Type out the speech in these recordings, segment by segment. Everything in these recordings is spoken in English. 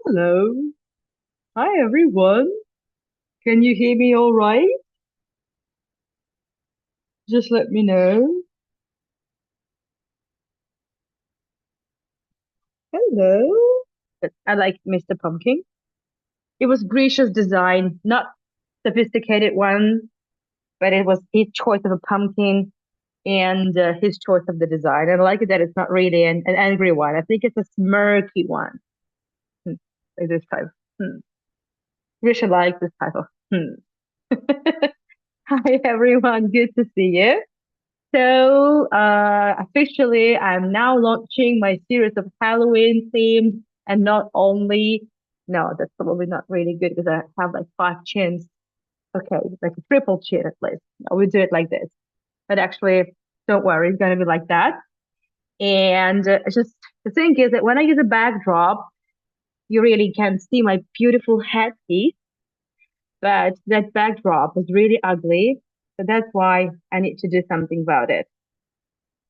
Hello. Hi, everyone. Can you hear me all right? Just let me know. Hello. I like Mr. Pumpkin. It was Grisha's design, not sophisticated one, but it was his choice of a pumpkin and his choice of the design. And I like it that it's not really an angry one. I think it's a smirky one. Hmm. Like this type. Hmm. Grisha likes this type of. Hi, everyone. Good to see you. So, officially, I'm now launching my series of Halloween themes, and not only, no, that's probably not really good because I have like five chins. Okay, like a triple chin at least. No, we do it like this. But actually, don't worry, it's gonna be like that. And it's just the thing is that when I use a backdrop, you really can see my beautiful headpiece, but that backdrop is really ugly. So that's why I need to do something about it.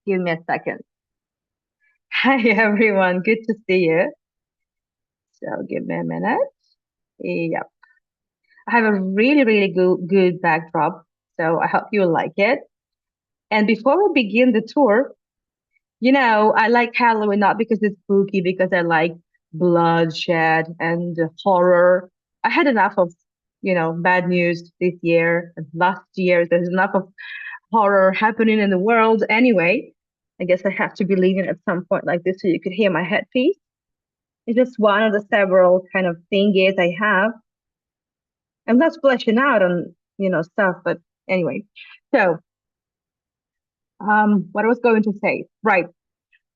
Give me a second. Hi everyone, good to see you. So give me a minute. Yep. I have a really good backdrop, so I hope you'll like it. And before we begin the tour, I like Halloween not because it's spooky, because I like bloodshed and horror. I had enough of, bad news this year and last year. There's enough of horror happening in the world anyway. I guess I have to believe in at some point like this so you could hear my headpiece. It's just one of the several kind of thingies I have. I'm not splashing out on, stuff, but anyway. So, what I was going to say, right.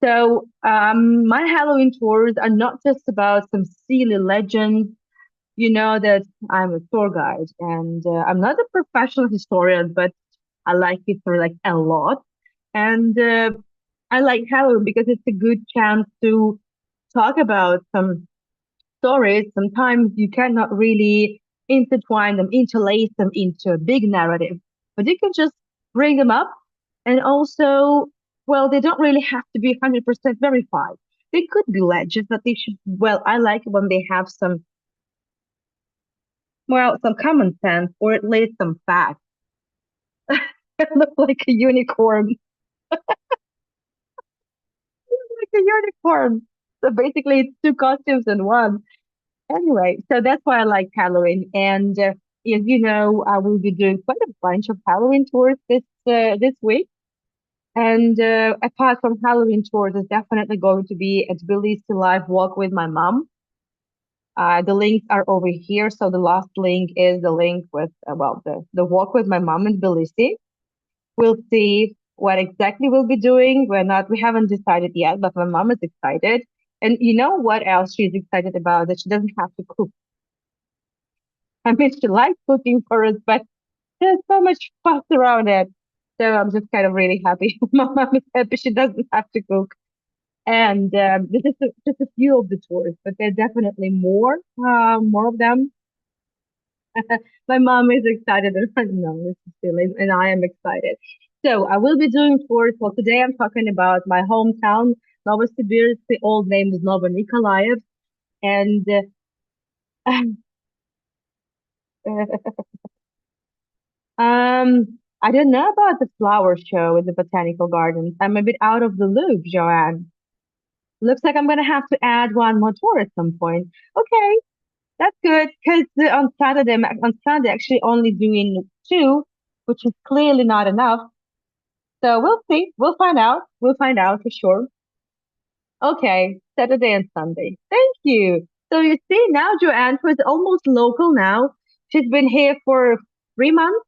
So, my Halloween tours are not just about some silly legend. You know that I'm a tour guide and I'm not a professional historian, but I like it for like a lot. And I like Halloween because it's a good chance to talk about some stories. Sometimes you cannot really intertwine them, interlace them into a big narrative, but you can just bring them up. And also, well, they don't really have to be 100% verified. They could be legends, but they should, well, I like it when they have some, well, some common sense or at least some facts. It looks like a unicorn, like a unicorn. So basically, it's two costumes in one. Anyway, so that's why I like Halloween. And as you know, I will be doing quite a bunch of Halloween tours this week. And apart from Halloween tours, there's definitely going to be a Tbilisi live walk with my mom. The links are over here. So the last link is the link with, well, the walk with my mom in Tbilisi. We'll see what exactly we'll be doing. We haven't decided yet, but my mom is excited. And you know what else she's excited about? That she doesn't have to cook. I mean, she likes cooking for us, but there's so much fuss around it. So I'm just kind of really happy. My mom is happy she doesn't have to cook. And this is just a few of the tours, but there are definitely more of them. My mom is excited, and no, this is silly, and I am excited. So I will be doing tours. Well, today I'm talking about my hometown, Novosibirsk. The old name is Novonikolaevsk, and I don't know about the flower show in the botanical gardens. I'm a bit out of the loop, Joanne. Looks like I'm gonna have to add one more tour at some point. Okay, that's good because on Sunday, actually only doing two, which is clearly not enough. So we'll see. We'll find out. We'll find out for sure. Okay, Saturday and Sunday. Thank you. So you see now, Joanne, who's almost local now. She's been here for 3 months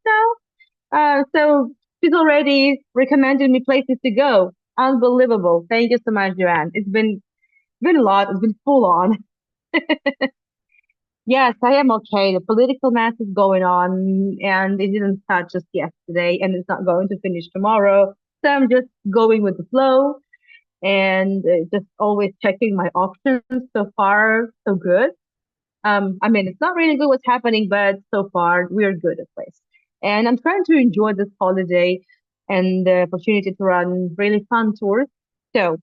now. So she's already recommended me places to go. Unbelievable. Thank you so much, Joanne. It's been a lot. It's been full on. Yes, I am okay. The political mass is going on, and it didn't start just yesterday, and it's not going to finish tomorrow. So I'm just going with the flow and just always checking my options. So far, so good. I mean, it's not really good what's happening, but so far we're good at least. And I'm trying to enjoy this holiday and the opportunity to run really fun tours. So.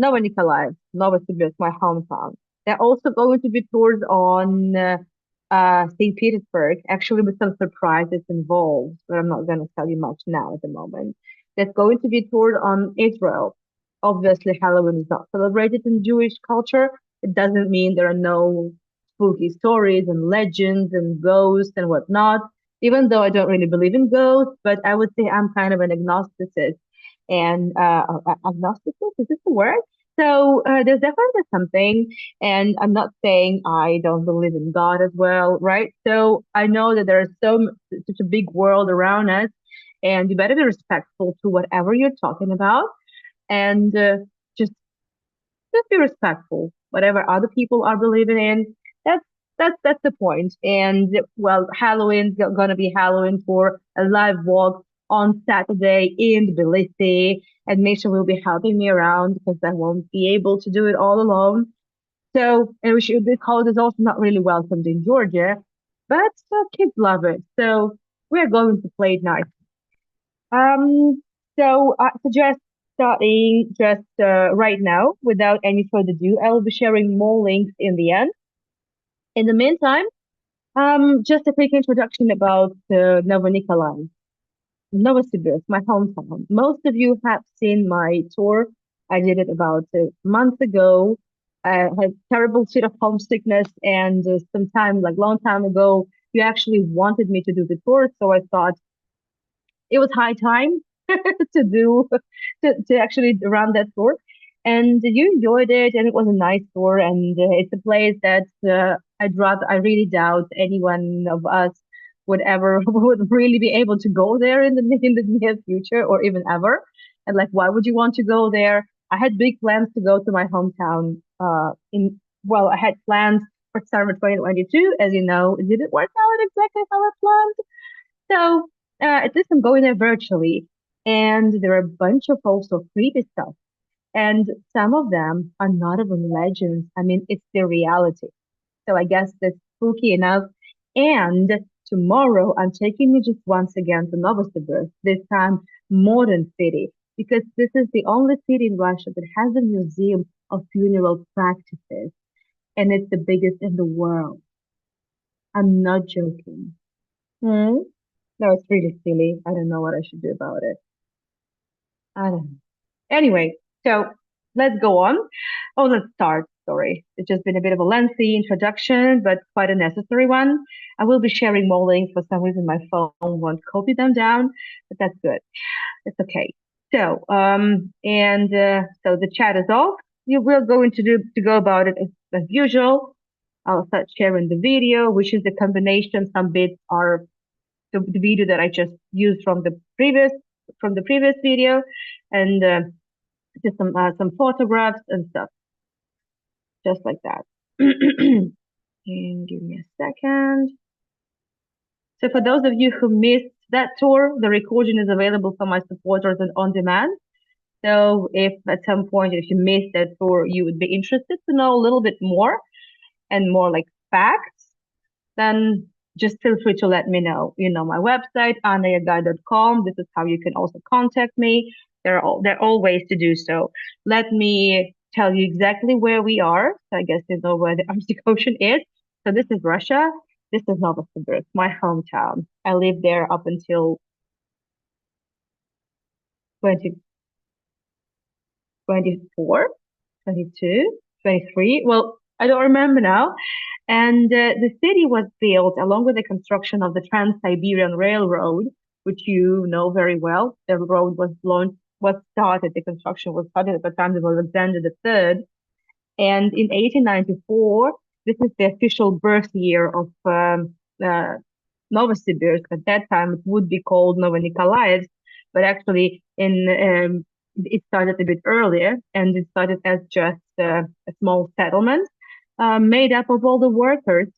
Novonikolaevsk, Novosibirsk, my hometown. They're also going to be tours on St. Petersburg, actually with some surprises involved, but I'm not going to tell you much now at the moment. There's going to be toured on Israel. Obviously, Halloween is not celebrated in Jewish culture. It doesn't mean there are no spooky stories and legends and ghosts and whatnot, even though I don't really believe in ghosts, but I would say I'm kind of an agnosticist. And agnosticist, is this the word? So there's definitely something, and I'm not saying I don't believe in God as well, right? So I know that there's such a big world around us, and you better be respectful to whatever you're talking about, and just just be respectful. Whatever other people are believing in, that's that's the point. And well, Halloween's gonna be Halloween for a live walk on Saturday in Tbilisi, and Misha will be helping me around because I won't be able to do it all alone. So, and this holiday is also not really welcomed in Georgia, but kids love it. So we're going to play it nice. Um, so I suggest starting just right now without any further ado. I will be sharing more links in the end. In the meantime, just a quick introduction about Novonikolaevsk, Novosibirsk, my hometown. Most of you have seen my tour. I did it about a month ago. I had terrible fit of homesickness, and sometime, like long time ago, you actually wanted me to do the tour, so I thought it was high time to do to actually run that tour. And you enjoyed it, and it was a nice tour. And it's a place that I really doubt anyone of us would ever would really be able to go there in the near future or even ever. And like, why would you want to go there? I had big plans to go to my hometown. I had plans for summer 2022. As you know, it didn't work out exactly how I planned. So at least I'm going there virtually, and there are a bunch of also creepy stuff, and some of them are not even legends. I mean, it's the reality. So I guess that's spooky enough. And tomorrow I'm taking you just once again to Novosibirsk, this time modern city, because this is the only city in Russia that has a museum of funeral practices, and it's the biggest in the world. I'm not joking. Hmm? No, it's really silly. I don't know what I should do about it. I don't know. Anyway, so let's go on. Oh, let's start. Sorry. It's just been a bit of a lengthy introduction, but quite a necessary one. I will be sharing more links. For some reason, my phone won't copy them down, but that's good. It's okay. So the chat is off. You will go into to go about it as usual. I'll start sharing the video, which is the combination. Some bits are the video that I just used from the previous video, and just some photographs and stuff, just like that. And give me a second. So for those of you who missed that tour, the recording is available for my supporters and on demand. So if at some point, if you missed that tour, you would be interested to know a little bit more and more like facts, then just feel free to let me know. You know, my website, anayaguy.com. This is how you can also contact me. There are all ways to do so. Let me tell you exactly where we are. So I guess you know where the Arctic Ocean is. So this is Russia. This is Novosibirsk, my hometown. I lived there up until 2024, 22, 23. Well, I don't remember now. And the city was built along with the construction of the Trans-Siberian Railroad, which you know very well. The road the construction was started at the time of Alexander III. And in 1894, this is the official birth year of uh, Novosibirsk. At that time, it would be called Novonikolaevsk, but actually, it started a bit earlier, and it started as just a small settlement made up of all the workers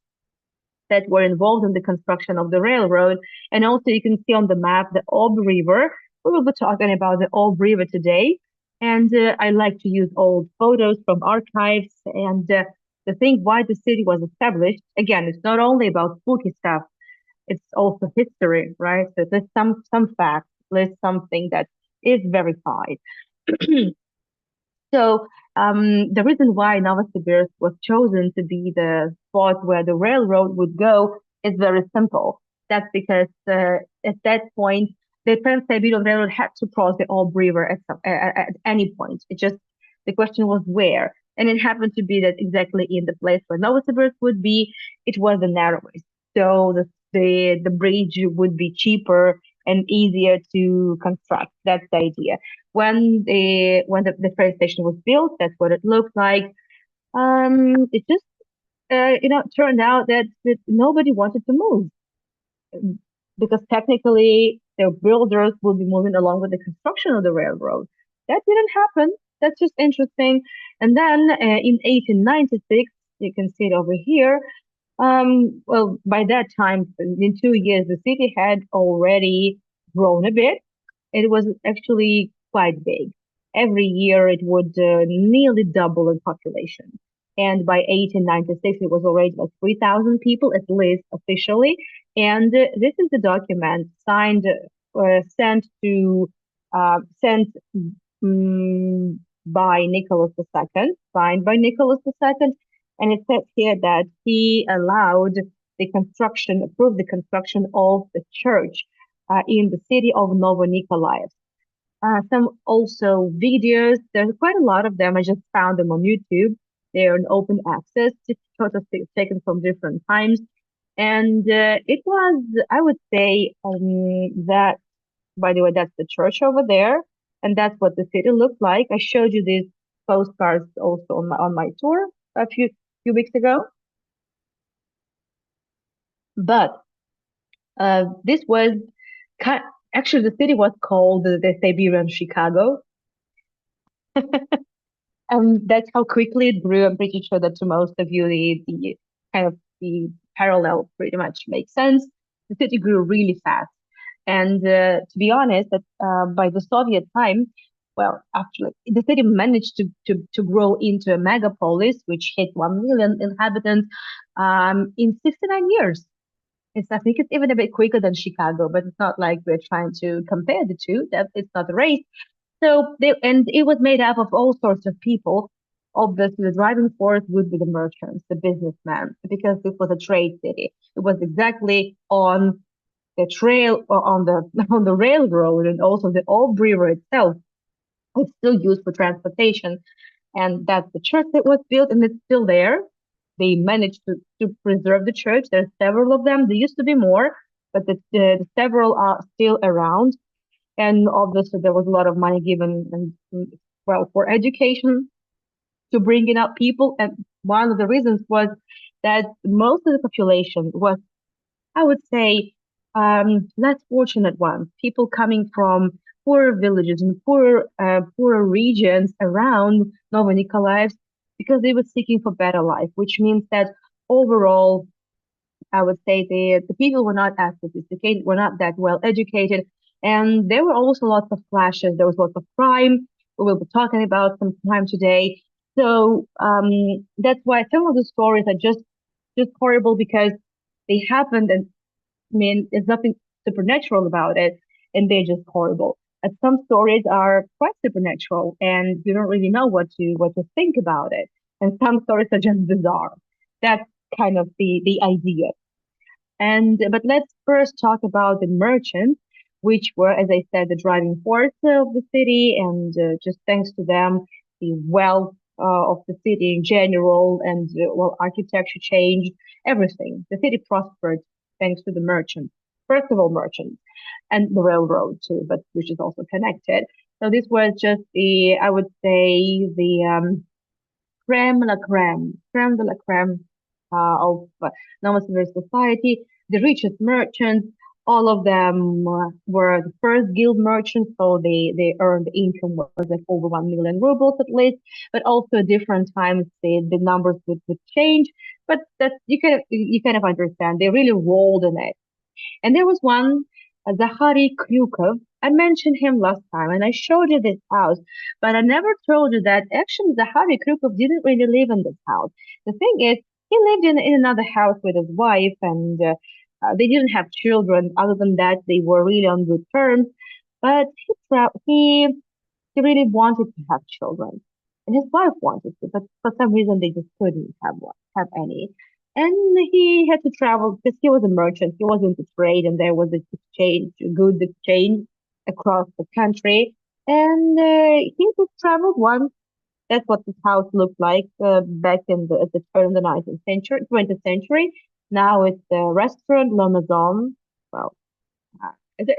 that were involved in the construction of the railroad. And also, you can see on the map the Ob River. We will be talking about the Ob River today. And I like to use old photos from archives. And the thing why the city was established, again, it's not only about spooky stuff, it's also history, right? So there's some facts, there's something that is verified. So The reason why Novosibirsk was chosen to be the spot where the railroad would go is very simple. That's because at that point, the Trans-Siberian Railroad had to cross the Ob River at any point. It just the question was where, and it happened to be that exactly in the place where Novosibirsk would be, it was the narrowest. So the bridge would be cheaper and easier to construct. That's the idea when the train station was built. That's what it looked like. It just turned out that nobody wanted to move because technically the builders will be moving along with the construction of the railroad. That didn't happen. That's just interesting. And then in 1896, you can see it over here. Well, by that time, in 2 years, the city had already grown a bit. It was actually quite big. Every year it would nearly double in population. And by 1896, it was already like 3,000 people, at least officially. And this is the document signed, sent by Nicholas II, signed by Nicholas II. And it says here that he approved the construction of the church in the city of Novonikolaevsk. Some also videos. There's quite a lot of them. I just found them on YouTube. They're in open access, just photos taken from different times. And it was, I would say, that, by the way, that's the church over there. And that's what the city looked like. I showed you these postcards also on my tour a few weeks ago. But this was kind, actually the city was called the Siberian Chicago. That's how quickly it grew. I'm pretty sure that to most of you, the kind of the parallel pretty much makes sense. The city grew really fast, and to be honest, that by the Soviet time, well, actually, the city managed to grow into a megapolis, which hit 1 million inhabitants in 69 years. I think it's even a bit quicker than Chicago, but it's not like we're trying to compare the two. That it's not a race. And it was made up of all sorts of people. Obviously, the driving force would be the merchants, the businessmen, because this was a trade city. It was exactly on the trail or on the on the railroad, and also the Ob River itself. It's still used for transportation, and that's the church that was built, and it's still there. They managed to preserve the church. There's several of them. There used to be more, but the several are still around. And obviously, there was a lot of money given, and well, for education to bringing up people. And one of the reasons was that most of the population was, I would say, less fortunate ones, people coming from poorer villages and poorer regions around Novonikolaevsk because they were seeking for better life, which means that overall I would say the people were not as sophisticated, were not that well educated, and there were also lots of clashes. There was lots of crime. We will be talking about some crime today. So that's why some of the stories are just horrible because they happened, and I mean, there's nothing supernatural about it, and they're just horrible. And some stories are quite supernatural, and you don't really know what to think about it. And some stories are just bizarre. That's kind of the idea. And but let's first talk about the merchants, which were, as I said, the driving force of the city, and just thanks to them, the wealth of the city in general, and well, architecture changed, everything. The city prospered thanks to the merchants. First of all, merchants, and the railroad too, but which is also connected. So this was just I would say, the creme de la creme of Novosibirsk society. The richest merchants, all of them were the first guild merchants, so they earned income was like over 1 million rubles at least. But also at different times the numbers would change. But that you kind of understand. They really rolled in it. And there was one, Zakhary Kryukov. I mentioned him last time and I showed you this house, but I never told you that actually Zakhary Kryukov didn't really live in this house. The thing is, he lived in another house with his wife, and they didn't have children. Other than that, they were really on good terms. But he really wanted to have children. and his wife wanted to, but for some reason they just couldn't have any. And he had to travel because he was a merchant. He was into trade, and there was an exchange, a goods exchange across the country. And he just traveled once. That's what this house looked like back in the at the turn of the 19th century, 20th century. Now it's a restaurant, La Maison. Well,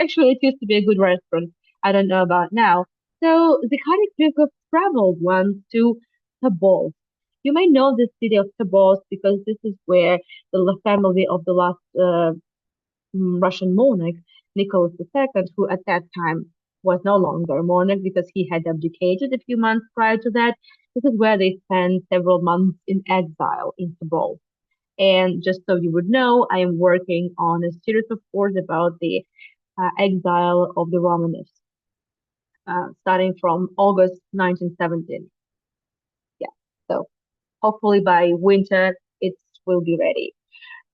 actually, it used to be a good restaurant. I don't know about now. So the Kharkiv traveled once to Tobolsk. You may know the city of Tobolsk because this is where family of the last Russian monarch, Nicholas II, who at that time was no longer a monarch because he had abdicated a few months prior to that. This is where they spent several months in exile in Tobolsk. And just so you would know, I am working on a series of courses about the exile of the Romanovs, starting from August 1917. Yeah, so hopefully by winter it will be ready.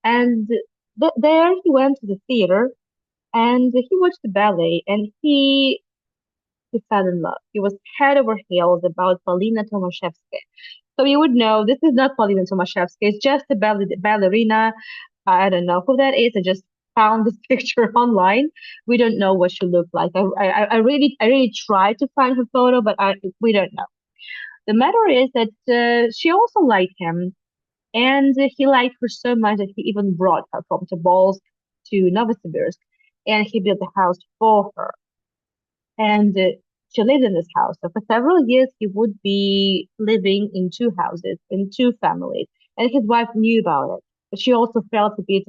And there he went to the theater and he watched the ballet and he fell in love. He was head over heels about Polina Tomaszewska. So you would know this is not Polina Tomaszewska. It's just a ballerina. I don't know who that is. I just found this picture online. We don't know what she looked like. I really tried to find her photo, but we don't know. The matter is that she also liked him, and he liked her so much that he even brought her from Tobolsk to Novosibirsk, and he built a house for her. And she lived in this house. So for several years, he would be living in two houses, in two families. And his wife knew about it. But she also felt a bit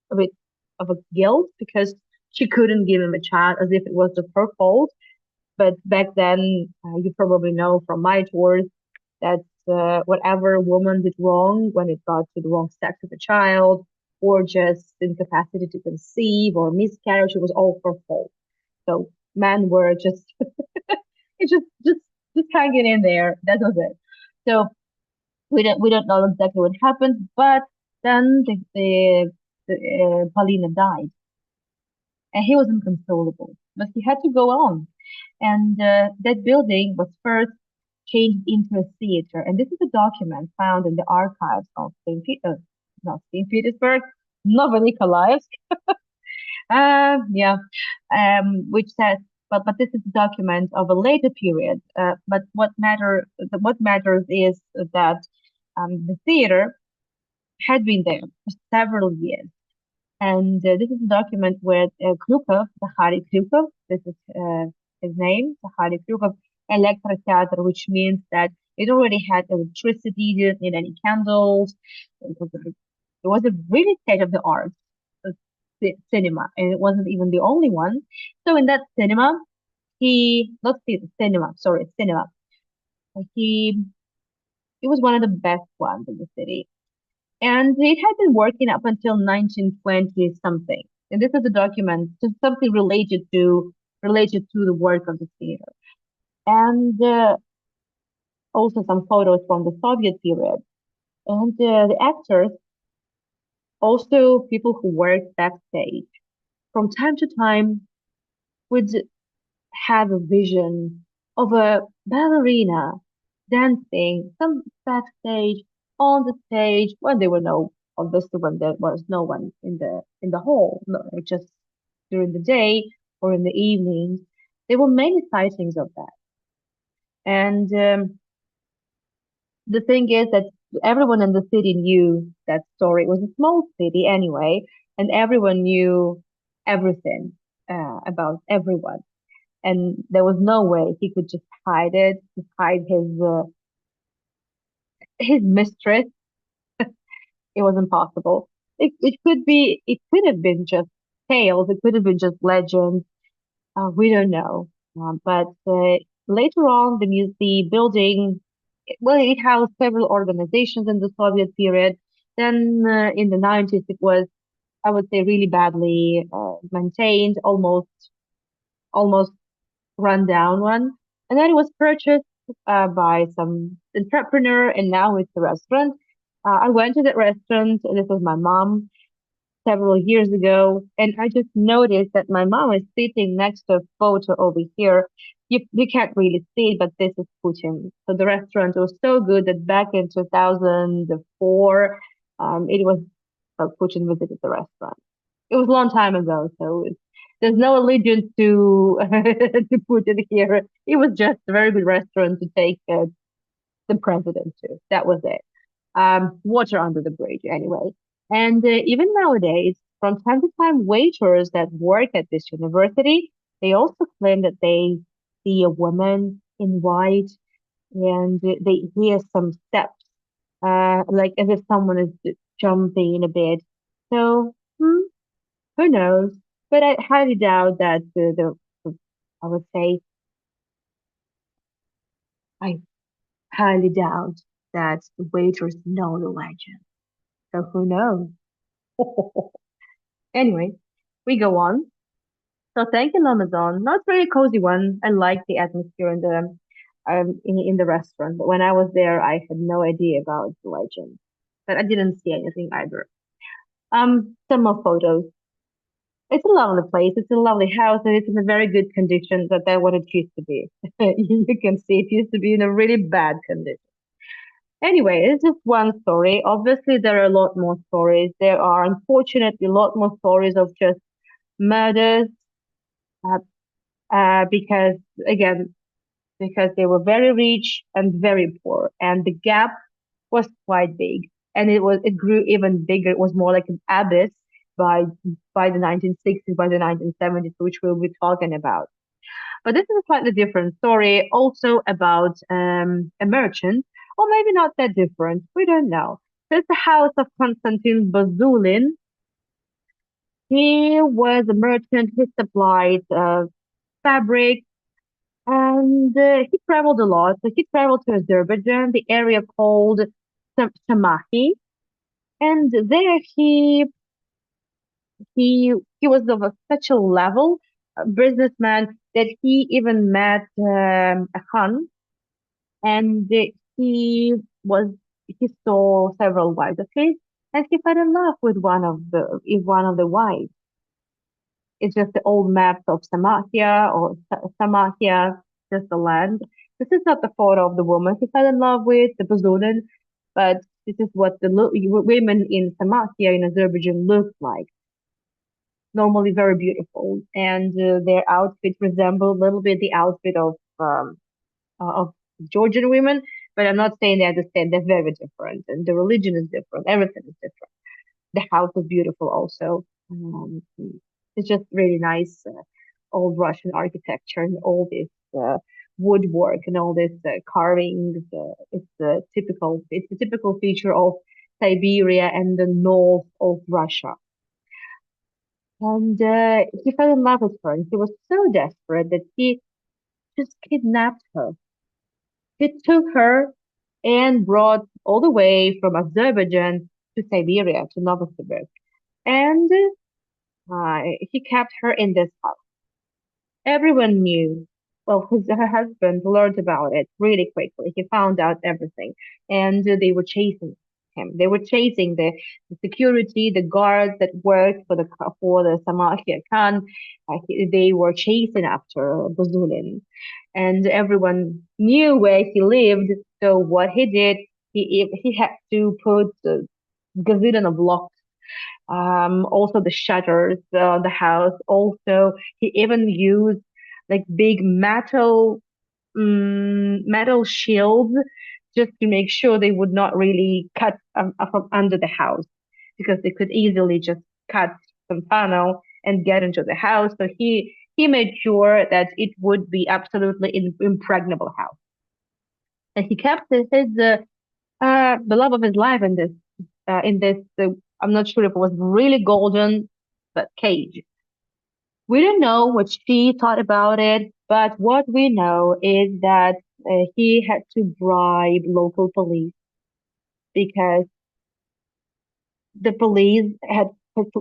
of a guilt because she couldn't give him a child as if it was just her fault. But back then, you probably know from my tours that whatever woman did wrong when it got to the wrong sex of a child or just incapacity to conceive or miscarriage, it was all her fault. So men were just it just hanging in there. That was it. So we don't know exactly what happened, but then the Paulina died, and he was inconsolable. But he had to go on, and that building was first changed into a theater. And this is a document found in the archives of not St. Petersburg, Novonikolaevsk. Yeah, which says, but this is a document of a later period. But what matters is that the theater had been there for several years, and this is a document where Krukov, Zahary Krukov, this is his name, Zahary Krukov, Electrotheater, which means that it already had electricity, didn't need any candles. It was a really state of the art cinema, and it wasn't even the only one. So in that cinema, not cinema, sorry, cinema. He he was one of the best ones in the city, and it had been working up until 1920 something. And this is a document, just something related to the work of the theater, and also some photos from the Soviet period. And the actors, also people who worked backstage, from time to time would have a vision of a ballerina dancing some backstage on the stage when there were no obviously when there was no one in the hall, no, just during the day or in the evenings. There were many sightings of that. And the thing is that everyone in the city knew that story. It was a small city anyway, and everyone knew everything about everyone, and there was no way he could just hide it, just hide his mistress. It was impossible. It could have been just tales. It could have been just legends. We don't know. But later on, the building, well, it housed several organizations in the Soviet period. Then in the 90s, it was, I would say, really badly maintained, almost rundown one. And then it was purchased by some entrepreneur, and now it's a restaurant. I went to that restaurant. This was my mom. several years ago, and I just noticed that my mom is sitting next to a photo over here. You can't really see it, but this is Putin. So the restaurant was so good that back in 2004, it was Putin visited the restaurant. It was a long time ago, so there's no allegiance to to Putin here. It was just a very good restaurant to take the president to. That was it. Water under the bridge, anyway. And even nowadays, from time to time, waiters that work at this university, they also claim that they see a woman in white and they hear some steps, like as if someone is jumping a bit. So, who knows? But I highly doubt that I would say, I highly doubt that the waiters know the legend. So who knows? Anyway, we go on. So thank you, Amazon. Not very cozy one. I like the atmosphere in the restaurant. But when I was there, I had no idea about the legend. But I didn't see anything either. Some more photos. It's a lovely place. It's a lovely house, and it's in a very good condition. That what it used to be. You can see it used to be in a really bad condition. Anyway, it's just one story. Obviously, there are a lot more stories. There are unfortunately a lot more stories of just murders, uh, because again, because they were very rich and very poor, and the gap was quite big, and it grew even bigger. It was more like an abyss by by the 1960s, by the 1970s, which we'll be talking about. But this is a slightly different story, also about a merchant, or maybe not that different. We don't know. So it's the house of Konstantin Bazulin. He was a merchant. He supplied fabric, and he traveled a lot. So he traveled to Azerbaijan, the area called Samahi, and there he was of a such a level businessman that he even met a Khan, and was he saw several wives of his, and he fell in love with one of the wives. It's just the old maps of Samahia or Samahia, just the land. This is not the photo of the woman he fell in love with, the Bazulan, but this is what the women in Samahia in Azerbaijan look like. Normally very beautiful, and their outfit resemble a little bit the outfit of Georgian women. But I'm not saying they're the same. They're very different, and the religion is different. Everything is different. The house was beautiful also. It's just really nice old Russian architecture and all this woodwork and all this carvings. It's a typical feature of Siberia and the north of Russia. And he fell in love with her, and he was so desperate that he just kidnapped her. He took her and brought all the way from Azerbaijan to Siberia, to Novosibirsk. And he kept her in this house. Everyone knew. Well, her husband learned about it really quickly. He found out everything, and they were chasing him. They were chasing the security, the guards that worked for the Samarkand Khan. They were chasing after Buzulin, and everyone knew where he lived. So what he did, he had to put gazillion of locks, also the shutters on the house. Also, he even used like big metal shields just to make sure they would not really cut from under the house, because they could easily just cut some panel and get into the house. So he made sure that it would be absolutely impregnable house, and he kept the love of his life in this. I'm not sure if it was really golden, but cage. We don't know what she thought about it, but what we know is that he had to bribe local police because the police had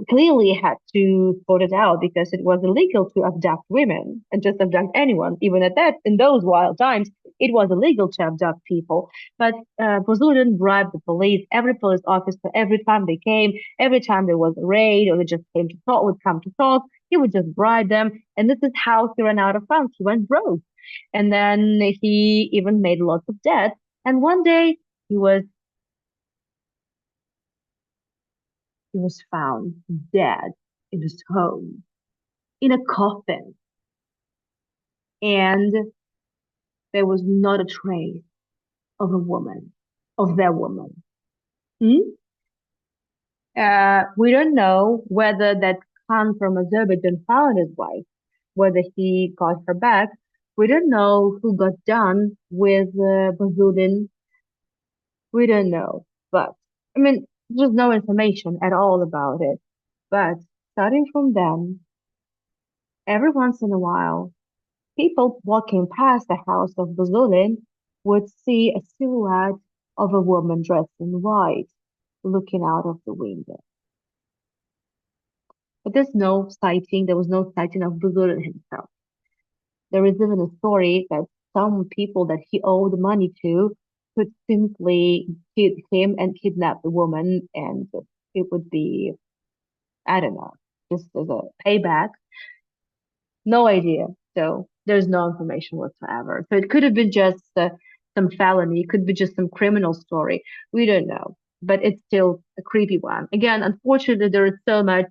clearly had to sort it out because it was illegal to abduct women and just abduct anyone. Even at that, in those wild times, it was illegal to abduct people. But Buzudin bribed the police, every police officer, every time they came, every time there was a raid or they just came to talk, would come to talk, he would just bribe them. And this is how he ran out of funds. He went broke. And then he even made lots of debt. And one day he was he was found dead in his home in a coffin, and there was not a trace of a woman, of their woman. Hmm? We don't know whether that Khan from Azerbaijan found his wife, whether he got her back. We don't know who got done with Bazudin. We don't know. But, I mean, there's no information at all about it. But starting from then, every once in a while, people walking past the house of Bazulin would see a silhouette of a woman dressed in white looking out of the window. But there was no sighting of Bazulin himself. There is even a story that some people that he owed money to could simply hit him and kidnap the woman, and it would be, I don't know, just as a payback. No idea. So there's no information whatsoever. So it could have been just some felony. It could be just some criminal story. We don't know. But it's still a creepy one. Again, unfortunately, there is so much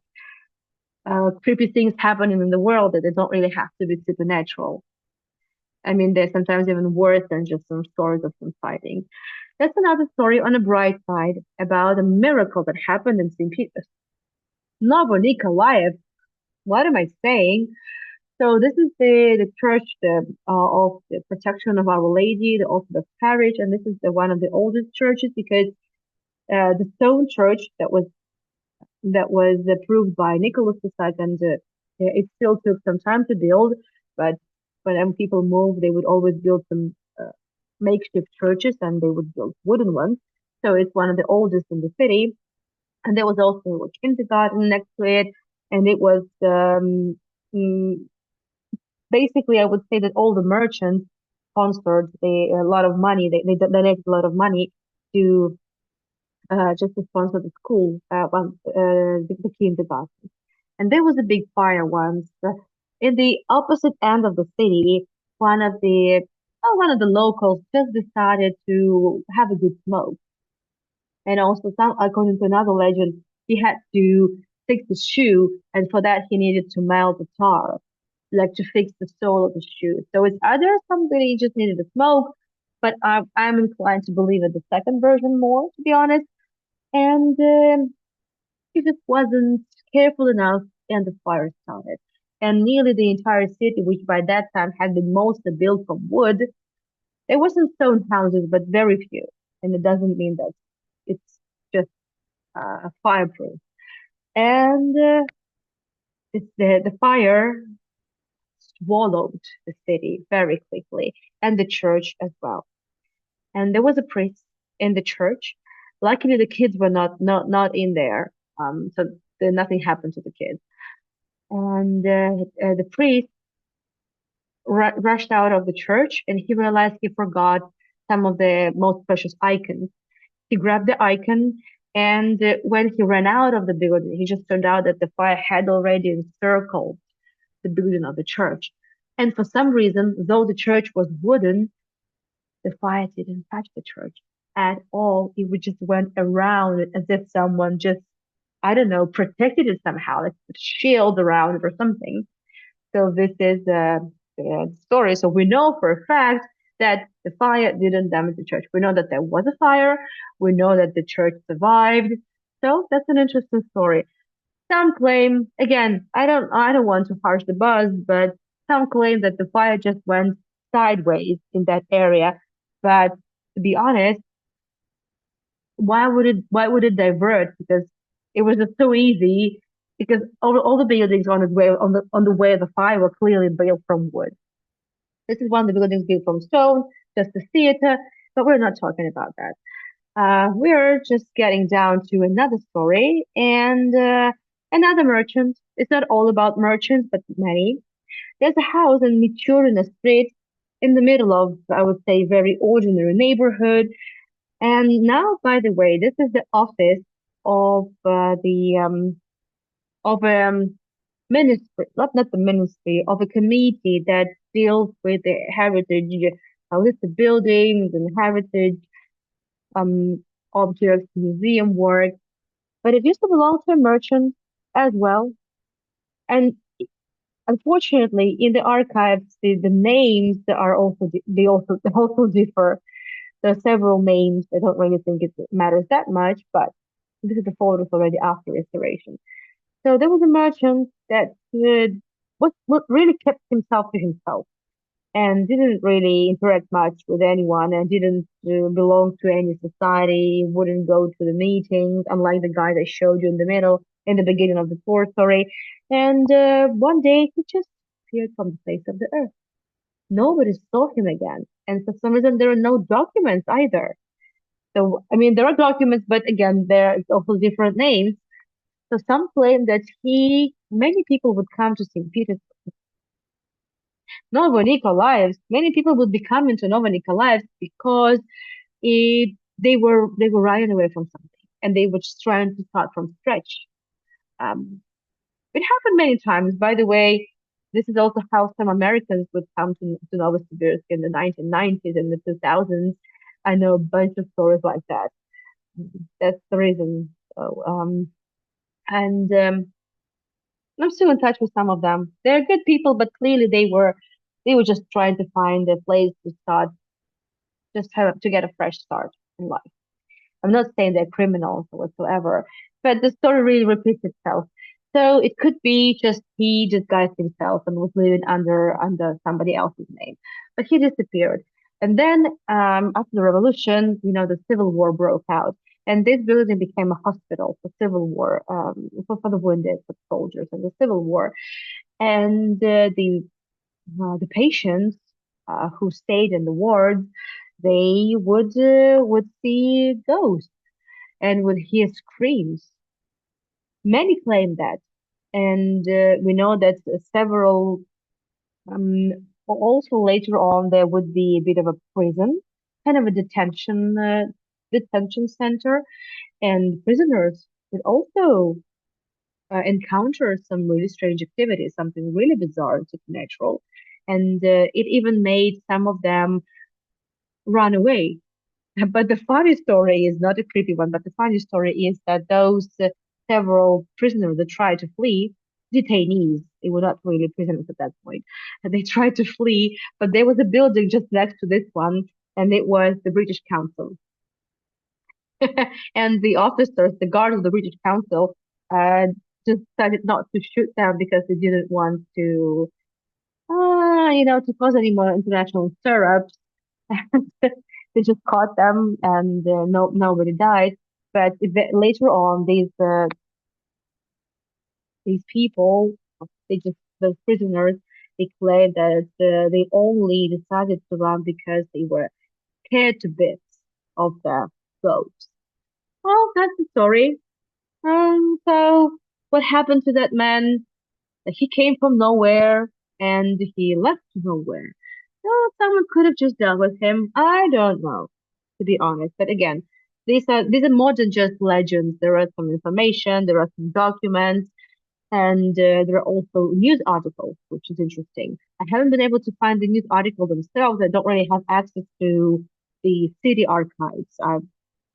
creepy things happening in the world that they don't really have to be supernatural. I mean, they're sometimes even worse than just some stories of some fighting. That's another story on a bright side about a miracle that happened in St. Peter's. Novonikolaevsk. What am I saying? So this is the church of the protection of Our Lady, the Orthodox parish, and this is one of the oldest churches because the stone church that was approved by Nicholas II, it still took some time to build, but when people moved, they would always build some makeshift churches, and they would build wooden ones. So it's one of the oldest in the city, and there was also a kindergarten next to it, and it was mm, basically, I would say that all the merchants sponsored a lot of money. They donated a lot of money to just to sponsor the school, the kindergarten. And there was a big fire once in the opposite end of the city. One of the one of the locals just decided to have a good smoke, and also some, according to another legend, he had to fix his shoe, and for that he needed to melt the tar like to fix the sole of the shoe. So it's either somebody just needed a smoke, but I'm inclined to believe in the second version more, to be honest. And he just wasn't careful enough, and the fire started. And nearly the entire city, which by that time had been mostly built from wood, there were some stone houses, but very few. And it doesn't mean that it's just fireproof. And the fire swallowed the city very quickly, and the church as well. And there was a priest in the church. Luckily, the kids were not in there, so nothing happened to the kids. And the priest rushed out of the church, and he realized he forgot some of the most precious icons. He grabbed the icon, and when he ran out of the building, he just turned out that the fire had already encircled the building of the church. And for some reason, though the church was wooden, the fire didn't touch the church at all. It would just went around it as if someone just, I don't know, protected it somehow, like a shield around it or something. So this is the story. So we know for a fact that the fire didn't damage the church. We know that there was a fire. We know that the church survived. So that's an interesting story. Some claim, again, I don't want to harsh the buzz, but some claim that the fire just went sideways in that area. But to be honest, why would it divert? Because it was just so easy. Because all the buildings on the way of the fire were clearly built from wood. This is one of the buildings built from stone, just a theater, but we're not talking about that. We're just getting down to another story, and Another merchant. It's not all about merchants, but many. There's a house in Michourina Street in the middle of, I would say, very ordinary neighborhood. And now, by the way, this is the office of the of ministry, not the ministry, of a committee that deals with the heritage, listed buildings and heritage um objects, museum work. But it used to belong to a merchant as well. And unfortunately, in the archives, the names are also they also differ. There are several names. I don't really think it matters that much, but this is the photos already after restoration. So there was a merchant that what really kept himself to himself and didn't really interact much with anyone and didn't belong to any society, wouldn't go to the meetings, unlike the guy that showed you in the middle, in the beginning of the tour story. And one day he just appeared from the face of the earth. Nobody saw him again. And for some reason, there are no documents either. So, I mean, there are documents, but again, there's also different names. So some claim that many people would come to St. Peter's, Novonikolaevsk. Many people would be coming to Novonikolaevsk because they were running away from something, and they were just trying to start from scratch. Um, it happened many times. By the way, this is also how some Americans would come to Novosibirsk in the 1990s and the 2000s. I know a bunch of stories like that. That's the reason. So, and I'm still in touch with some of them. They're good people, but clearly they were just trying to find a place to start, just have to get a fresh start in life. I'm not saying they're criminals or whatsoever, but the story really repeats itself. So it could be just he disguised himself and was living under somebody else's name, but he disappeared. And then after the revolution, the civil war broke out, and this building became a hospital for civil war, for the wounded, for soldiers in the civil war. And the patients who stayed in the wards, they would see ghosts and would hear screams. Many claim that, and we know that several. Um, Also later on, there would be a bit of a prison, kind of a detention center, and prisoners would also encounter some really strange activities, something really bizarre and supernatural, and it even made some of them run away. But the funny story is not a creepy one, but the funny story is that those several prisoners that tried to flee, detainees, they were not really prisoners at that point, and they tried to flee, but there was a building just next to this one, and it was the British Council. And the officers, the guards of the British Council, just decided not to shoot them because they didn't want to, to cause any more international stir-ups. They just caught them, and nobody died. But later on, these people, those prisoners, declared that they only decided to run because they were scared to bits of the ghosts. Well, that's the story. So what happened to that man? He came from nowhere and he left nowhere. Well, someone could have just dealt with him. I don't know, to be honest. But again, these are more than just legends. There are some information, there are some documents, and there are also news articles, which is interesting. I haven't been able to find the news articles themselves. I don't really have access to the city archives. I'm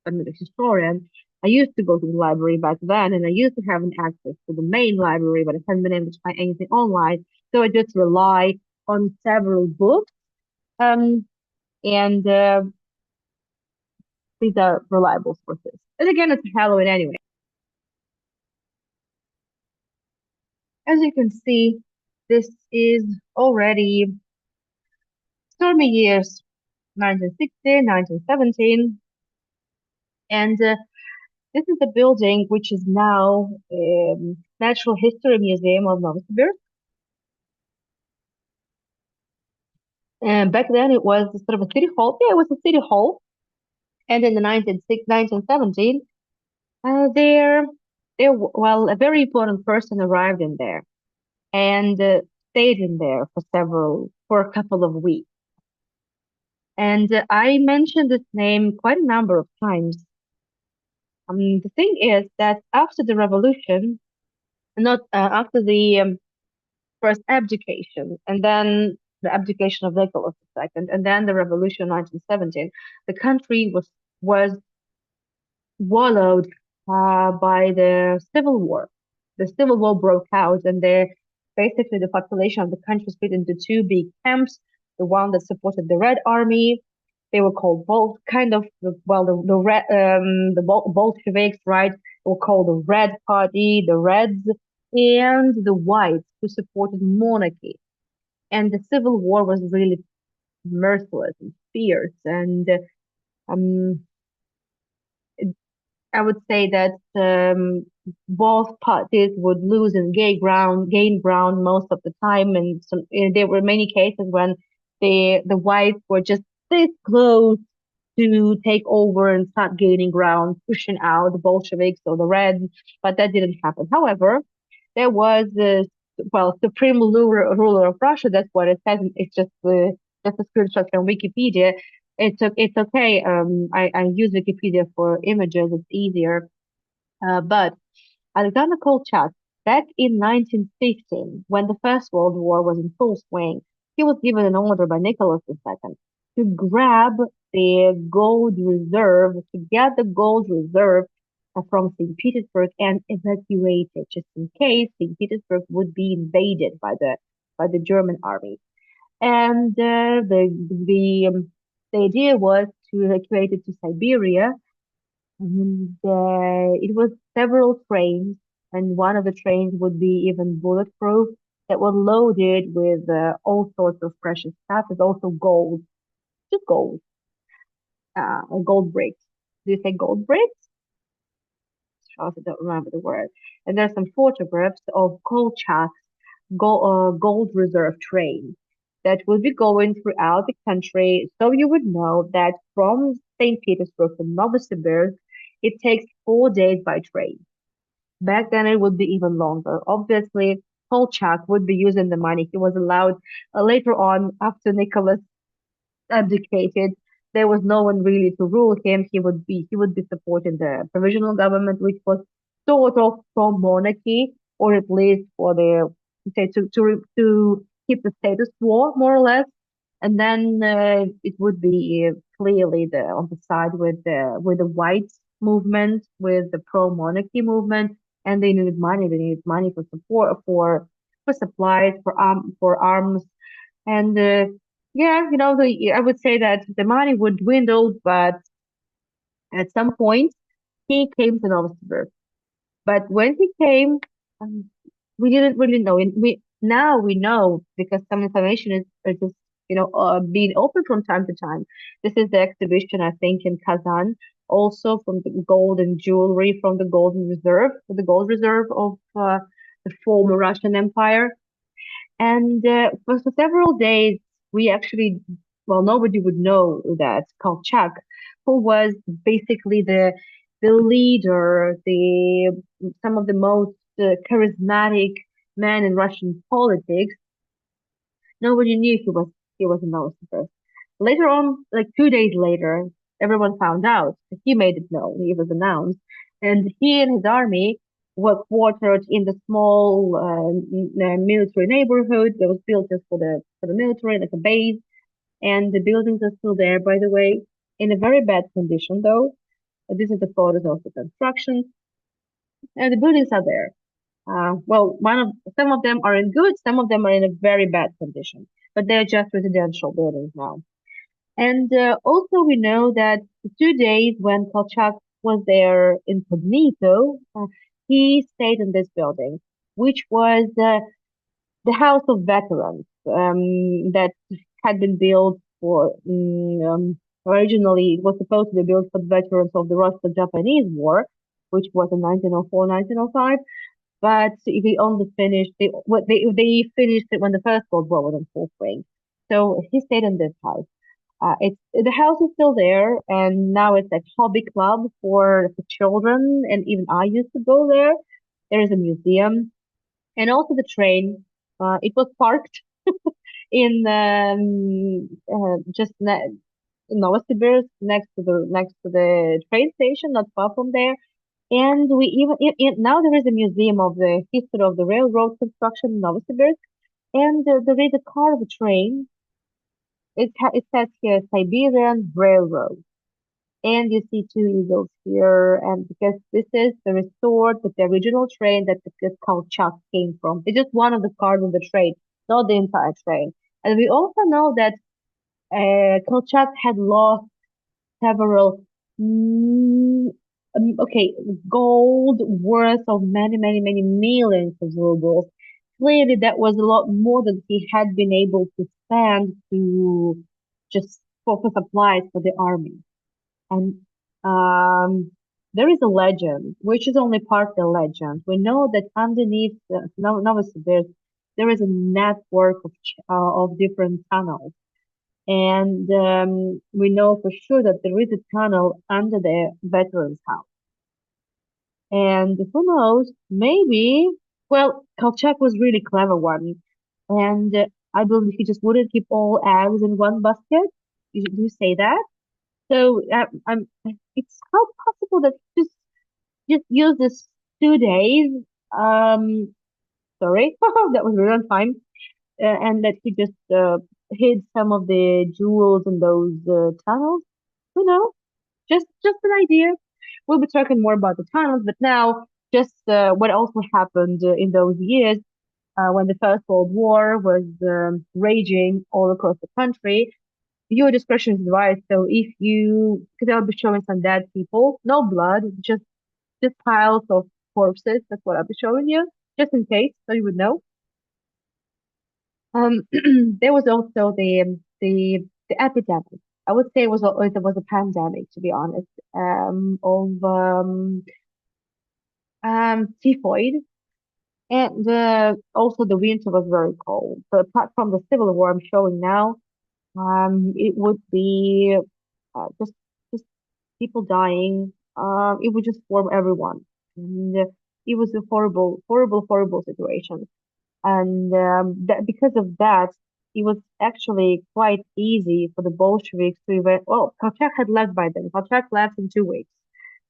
a historian. I used to go to the library back then, and I used to have an access to the main library, but I haven't been able to find anything online. So I just rely on several books, um, and these are reliable sources. And again, it's Halloween anyway. As you can see, this is already stormy years, 1916, 1917, and this is the building which is now Natural History Museum of Novosibirsk. And back then it was sort of a city hall. Yeah, it was a city hall. And in the 1917, there well, a very important person arrived in there and stayed in there for a couple of weeks. And I mentioned this name quite a number of times. The thing is that after the revolution, not after the first abdication, and then the abdication of Nicholas II, and then the revolution of 1917, the country was wallowed by the civil war. The civil war broke out, and basically the population of the country split into two big camps. The one that supported the Red Army, they were called both kind of well the red Bolsheviks, right? They were called the Red Party, the Reds, and the Whites who supported monarchy. And the civil war was really merciless and fierce, and um, I would say that both parties would lose and gain ground most of the time, and there were many cases when the whites were just this close to take over and start gaining ground, pushing out the Bolsheviks or the Reds, but that didn't happen. However, there was the supreme ruler of Russia. That's what it says. It's just a screenshot from Wikipedia. It's okay. I use Wikipedia for images. It's easier. But Alexander Kolchak, back in 1915, when the First World War was in full swing, he was given an order by Nicholas II to grab the gold reserve, to get the gold reserve from St. Petersburg and evacuate it, just in case St. Petersburg would be invaded by the German army. And the idea was to evacuate it to Siberia, and it was several trains, and one of the trains would be even bulletproof, that were loaded with all sorts of precious stuff. There's also gold, just gold, gold bricks. Do you say gold bricks? I also don't remember the word. And there's some photographs of Kolchak's gold reserve train that will be going throughout the country. So you would know that from St. Petersburg to Novosibirsk, it takes 4 days by train. Back then, it would be even longer. Obviously, Kolchak would be using the money he was allowed later on after Nicholas abdicated. There was no one really to rule him. He would be supporting the provisional government, which was sort of pro monarchy, or at least for the say to keep the status quo more or less. And then it would be clearly the on the side with the white movement, with the pro monarchy movement, and they needed money. They needed money for support for supplies for arms and yeah, I would say that the money would dwindle, but at some point he came to Novosibirsk. But when he came, um, we didn't really know. And we know because some information is just being open from time to time. This is the exhibition I think in Kazan, also from the gold and jewelry from the gold reserve of the former Russian Empire. And for several days, we actually, well, nobody would know that Kolchak, who was basically the leader, the some of the most charismatic men in Russian politics, nobody knew he was a Novosibirsk. Later on, like 2 days later, everyone found out. He made it known. He was announced, and he and his army were quartered in the small military neighborhood that was built just for the military, like a base. And the buildings are still there, by the way, in a very bad condition, though. This is the photos of the construction, and the buildings are there. Well, some of them are in good, some of them are in a very bad condition, but they're just residential buildings now. And also, we know that the 2 days when Kolchak was there incognito, he stayed in this building, which was the House of Veterans that had been built originally, it was supposed to be built for the veterans of the Russo-Japanese War, which was in 1904, 1905. But they only finished they finished it when the First World War was in full swing. So he stayed in this house. It's the house is still there, and now it's a hobby club for children, and even I used to go there. There is a museum, and also the train. It was parked in just in Novosibirsk, next to the train station, not far from there. And we even now there is a museum of the history of the railroad construction in Novosibirsk, and there is a car of a train. It says here Siberian Railroad, and you see two eagles here. And because this is the resort with the original train that the Kolchak came from, it's just one of the cars on the train, not the entire train. And we also know that Kolchak had lost several, mm, okay, gold worth of many, many, many millions of rubles. Clearly, that was a lot more than he had been able to spend to just for supplies for the army. And there is a legend, which is only part of the legend. We know that underneath Novosibirsk, there is a network of different tunnels. And we know for sure that there is a tunnel under the veterans' house. And who knows, maybe, well, Kolchak was really clever one. And I believe he just wouldn't keep all eggs in one basket. Do you say that? So it's how possible that just use this 2 days. Um, sorry, that was really on time, and that he just hid some of the jewels in those tunnels. You know, just an idea. We'll be talking more about the tunnels, but now just what also happened in those years when the First World War was raging all across the country. Your discretion is advised. So if you, because I'll be showing some dead people, no blood, just piles of corpses. That's what I'll be showing you, just in case, so you would know. There was also the epidemic. I would say it was a pandemic, to be honest, of typhoid, and also the winter was very cold. But apart from the civil war I'm showing now, it would be just people dying. It would just form everyone, and it was a horrible, horrible, horrible situation. And that because of that, it was actually quite easy for the Bolsheviks to even. Well, Kolchak had left by then. Kolchak left in 2 weeks.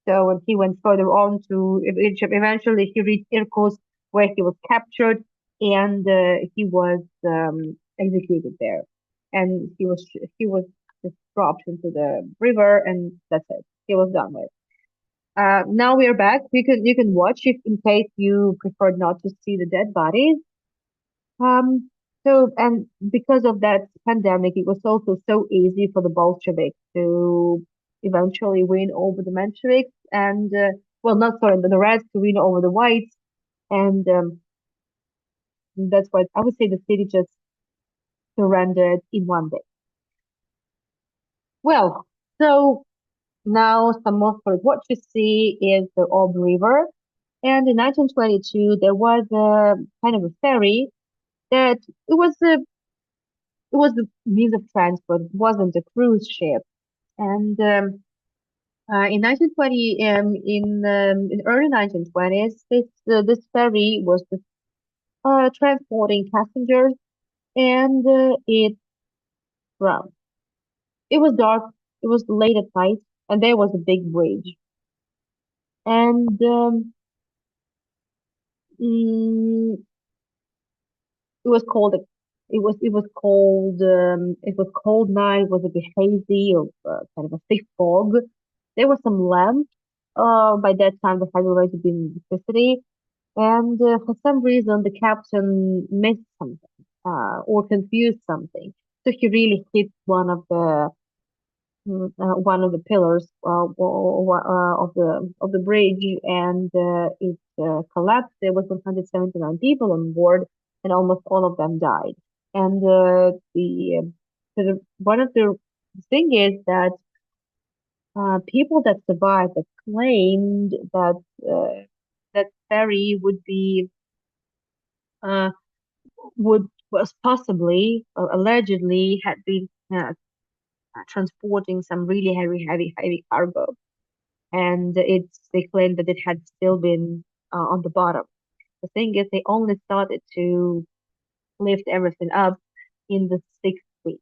So when he went further on to eventually he reached Irkutsk, where he was captured and he was executed there. And he was just dropped into the river, and that's it. He was done with. Now we are back. You can watch if in case you prefer not to see the dead bodies. And because of that pandemic, it was also so easy for the Bolsheviks to eventually win over the Mensheviks and, well, not sorry, the Reds to win over the Whites. And that's why I would say the city just surrendered in one day. Well, so now some more for what you see is the Ob River. And in 1922, there was a kind of a ferry that it was the means of transport. It wasn't a cruise ship. And in 1920, in early 1920s, this ferry was transporting passengers, and it drowned. It was dark. It was late at night, and there was a big bridge. And mm, it was called. It was cold night. It was a bit hazy, or kind of a thick fog. There were some lamps. By that time, there had already been electricity, and for some reason, the captain missed something, or confused something. So he really hit one of the pillars of the bridge, and it collapsed. There was 179 people on board, and almost all of them died. And one of the thing is that people that survived that claimed that that ferry uh, would was possibly or allegedly had been transporting some really heavy, heavy, cargo, and they claimed that it had still been on the bottom. The thing is, they only started to lift everything up in the sixth week,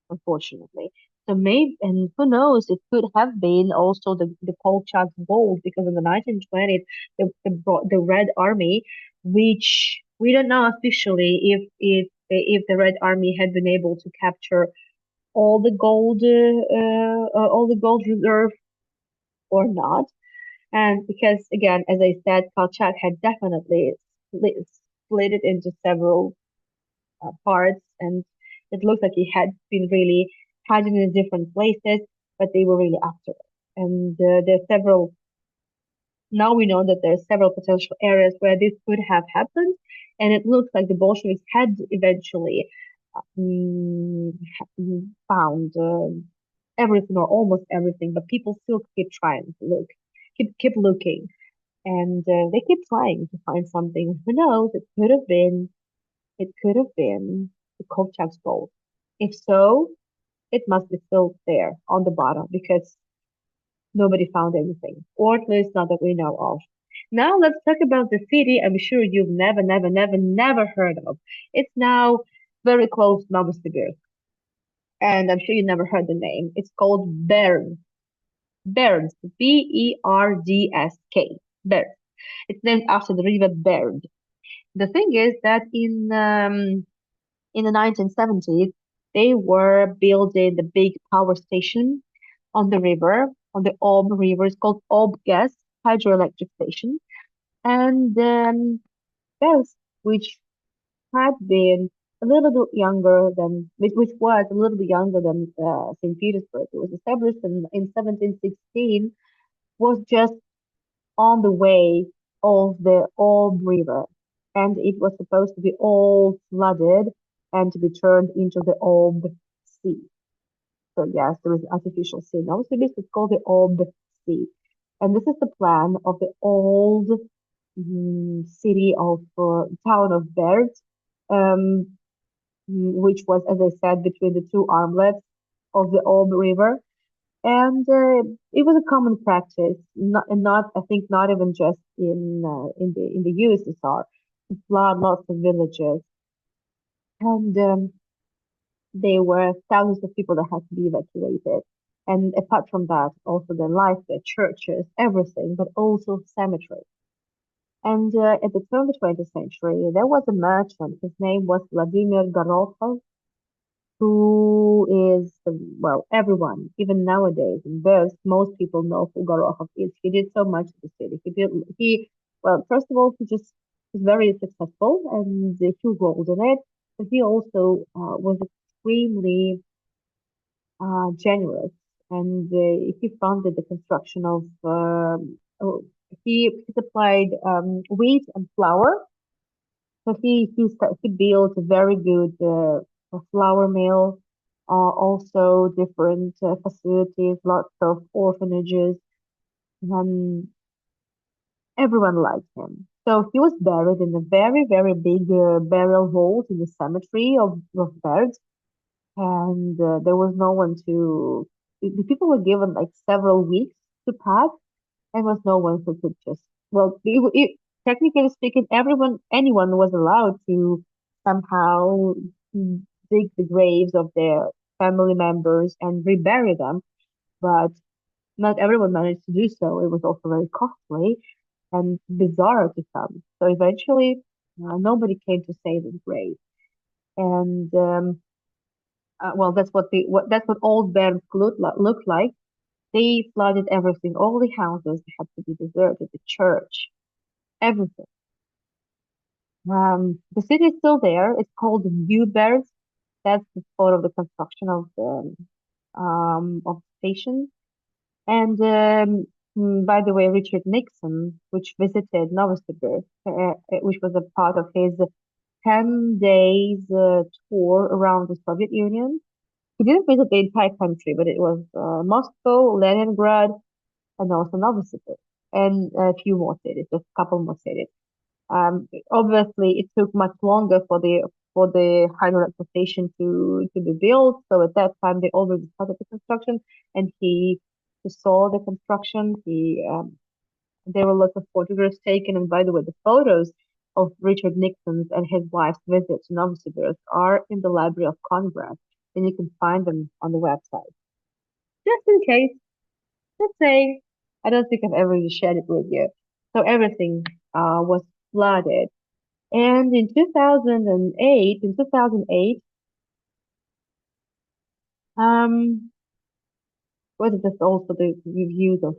unfortunately. So maybe, and who knows, it could have been also the Kolchak's gold because in the 1920s, the Red Army, which we don't know officially if the Red Army had been able to capture all the gold reserve or not. And because again, as I said, Kolchak had definitely split, split it into several parts, and it looks like he had been really hiding in different places, but they were really after it. And there are several. Now we know that there are several potential areas where this could have happened, and it looks like the Bolsheviks had eventually found everything or almost everything, but people still keep trying to look, keep looking, and they keep trying to find something. Who knows? It could have been the Kolchak's gold. If so, it must be still there on the bottom because nobody found anything, or at least not that we know of. Now let's talk about the city I'm sure you've never, never, never, never heard of. It's now very close to Novosibirsk, and I'm sure you never heard the name. It's called Bern. Berdsk, Berdsk. Berd. It's named after the river Berd. The thing is that in the 1970s, they were building the big power station on the river, on the Ob River. It's called Ob Gas hydroelectric station. And Gas, which had been a little bit younger than, which was a little bit younger than St. Petersburg. It was established in 1716, was just on the way of the Ob River, and it was supposed to be all flooded and to be turned into the Ob Sea. So yes, there is artificial sea. Now, so this is called the Ob Sea, and this is the plan of the old city of town of Berd, um, which was, as I said, between the two armlets of the Ob River. And it was a common practice, not I think not even just in the USSR. Lots of villages, and there were thousands of people that had to be evacuated. And apart from that, also their life, their churches, everything, but also cemeteries. And at the turn of the 20th century, there was a merchant. His name was Vladimir Gorokhov, who is, well, everyone, even nowadays in Burst, most people know who Gorokhov is. He did so much to the city. Well, first of all, he just was very successful and he rolled in it, but he also was extremely generous and he funded the construction of, he supplied wheat and flour. So he built a very good a flour mill, also different facilities, lots of orphanages, and everyone liked him. So he was buried in a very, very big burial vault in the cemetery of Berg, and there was no one to. The people were given like several weeks to pack, and was no one who could just. Well, technically speaking, anyone was allowed to somehow dig the graves of their family members and rebury them, but not everyone managed to do so. It was also very costly and bizarre to some. So eventually, nobody came to save his grave, and well, that's what old Bern looked like. They flooded everything, all the houses had to be deserted, the church, everything. The city is still there. It's called New Berg. That's the spot of the construction of the station. And by the way, Richard Nixon, which visited Novosibirsk, which was a part of his 10 days tour around the Soviet Union. He didn't visit the entire country, but it was Moscow, Leningrad, and also Novosibirsk, and a few more cities, just a couple more cities. Obviously, it took much longer for the hydroelectric station to be built. So at that time, they already started the construction, and he saw the construction. He There were lots of photographs taken, and by the way, the photos of Richard Nixon's and his wife's visit to Novosibirsk are in the Library of Congress, and you can find them on the website. Just in case, let's say, I don't think I've ever really shared it with you. So everything was flooded. And in 2008, um, what is this also the reviews of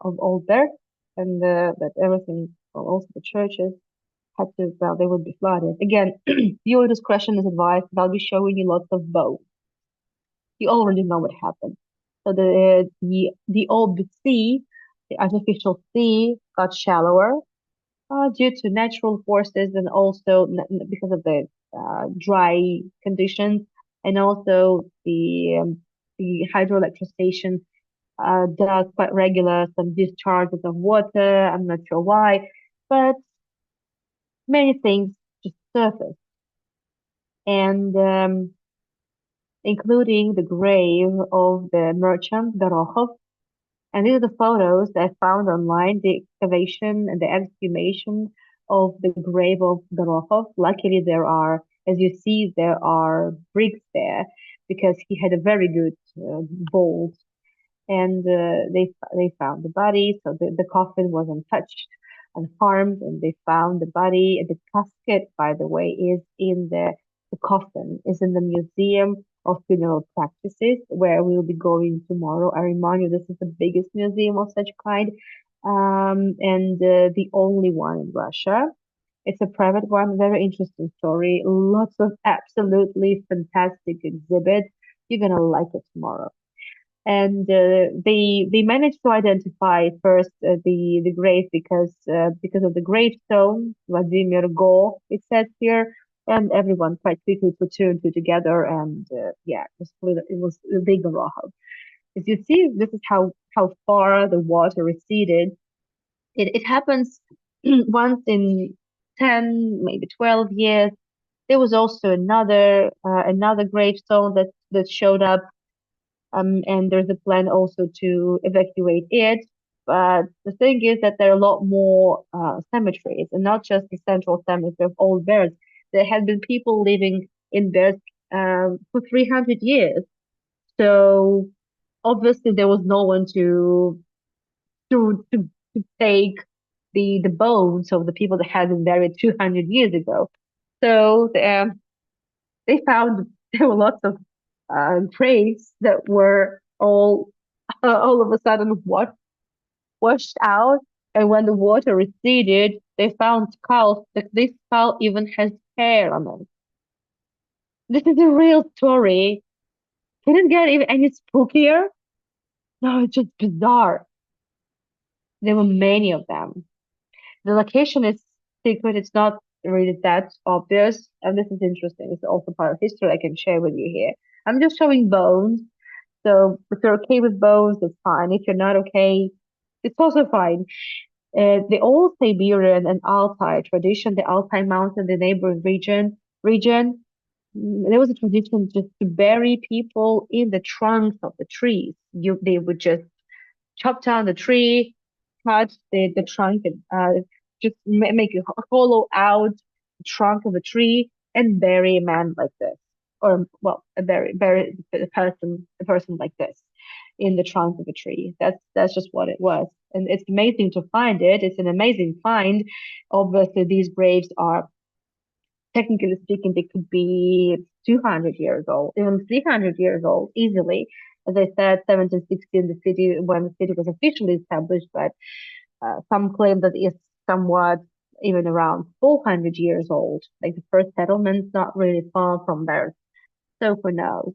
old Berg and that everything, well, also the churches had to, well, they would be flooded. Again, viewer discretion is advised. I'll be showing you lots of both. You already know what happened. So the old sea, the artificial sea, got shallower due to natural forces and also because of the dry conditions and also the hydroelectric station does quite regular some discharges of water. I'm not sure why, but many things just surfaced, and including the grave of the merchant Dorohov. And these are the photos that I found online, the excavation and the exhumation of the grave of Dorohov. Luckily, as you see, there are bricks there because he had a very good vault, and they found the body. So the coffin was untouched, unharmed, and they found the body. The casket, by the way, is in the coffin is in the Museum of Funeral Practices, where we'll be going tomorrow. I remind you, this is the biggest museum of such kind, and the only one in Russia. It's a private one, very interesting story. Lots of absolutely fantastic exhibits. You're gonna like it tomorrow, and they managed to identify first the grave because of the gravestone Vladimir Go, it says here, and everyone quite quickly put two and two together, and yeah, it was the big Rahab. As you see, this is how far the water receded. It happens once in 10, maybe 12 years. There was also another gravestone that showed up, and there's a plan also to evacuate it. But the thing is that there are a lot more cemeteries, and not just the central cemetery of Old Berg. There had been people living in Berg for 300 years. So obviously there was no one to take the bones of the people that had been buried 200 years ago. So they found there were lots of graves that were all of a sudden washed out. And when the water receded, they found skulls. That this skull even has hair on it. This is a real story. Can it get even any spookier? No, it's just bizarre. There were many of them. The location is secret. It's not really that obvious. And this is interesting. It's also part of history I can share with you here. I'm just showing bones. So if you're okay with bones, it's fine. If you're not okay, it's also fine. The old Siberian and Altai tradition, the Altai mountain, the neighboring region, there was a tradition just to bury people in the trunks of the trees. They would just chop down the tree, cut the trunk, and just make a hollow out the trunk of a tree and bury a man like this, or well, bury a person like this in the trunk of a tree. That's just what it was, and it's amazing to find it. It's an amazing find. Obviously, these graves are technically speaking, they could be 200 years old, even 300 years old easily. As I said, 1760 in the city when the city was officially established, but some claim that it's somewhat even around 400 years old. Like the first settlement's not really far from there. So who knows?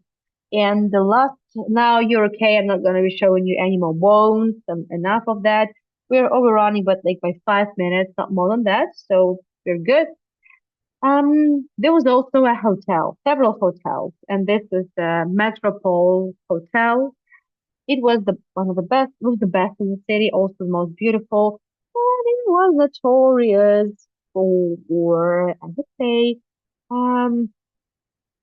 And the last, now you're okay. I'm not going to be showing you any more bones. Enough of that. We're overrunning, but like by 5 minutes, not more than that. So we're good. There was also a hotel, several hotels, and this is the Metropole Hotel. It was the one of the best, it was the best in the city, also the most beautiful, and it was notorious for, I would say, um,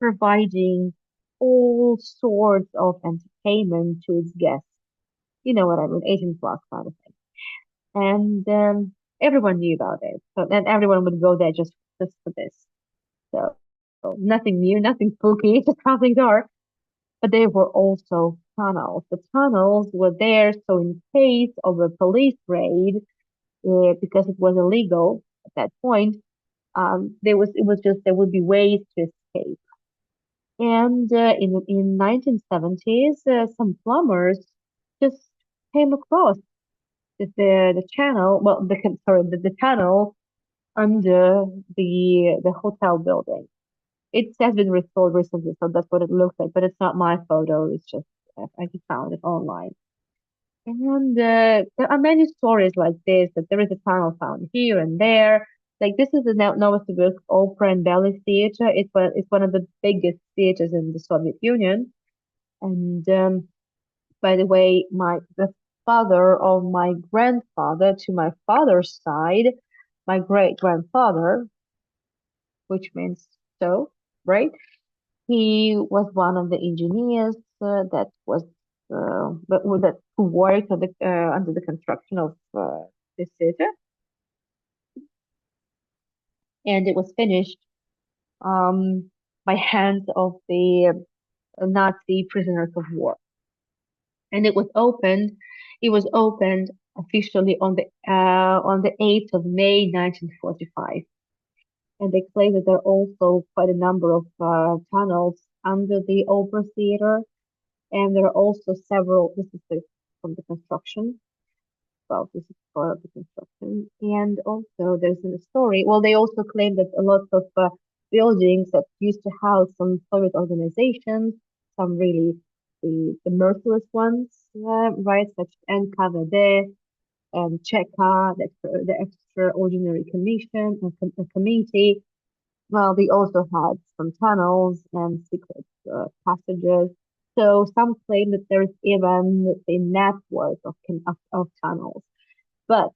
providing all sorts of entertainment to its guests. You know what I mean, 18 plus kind of thing. and everyone knew about it. So then everyone would go there just for this. So nothing new, nothing spooky, just something dark. But there were also tunnels. The tunnels were there so in case of a police raid, because it was illegal at that point, it was just there would be ways to escape. And in 1970s, some plumbers just came across the channel, well, sorry, the tunnel under the hotel building. It has been restored recently, so that's what it looks like. But it's not my photo. It's just I just found it online. And there are many stories like this that there is a tunnel found here and there. Like this is the Novosibirsk Opera and Ballet Theater. It's one of the biggest theaters in the Soviet Union. And by the way, the father of my grandfather to my father's side, my great grandfather, which means so, right? He was one of the engineers that was that who worked on under the construction of this theater, and it was finished by hands of the Nazi prisoners of war, and it was opened. It was opened officially on the 8th of May 1945, and they claim that there are also quite a number of tunnels under the opera theater. And there are also several, this is from the construction. Well, this is part of the construction. And also there's a story. Well, they also claim that a lot of buildings that used to house some Soviet organizations, some really the merciless ones, right, such as NKVD and Cheka, the Extraordinary Commission and Committee. Well, they also had some tunnels and secret passages. So some claim that there is even a network of tunnels. But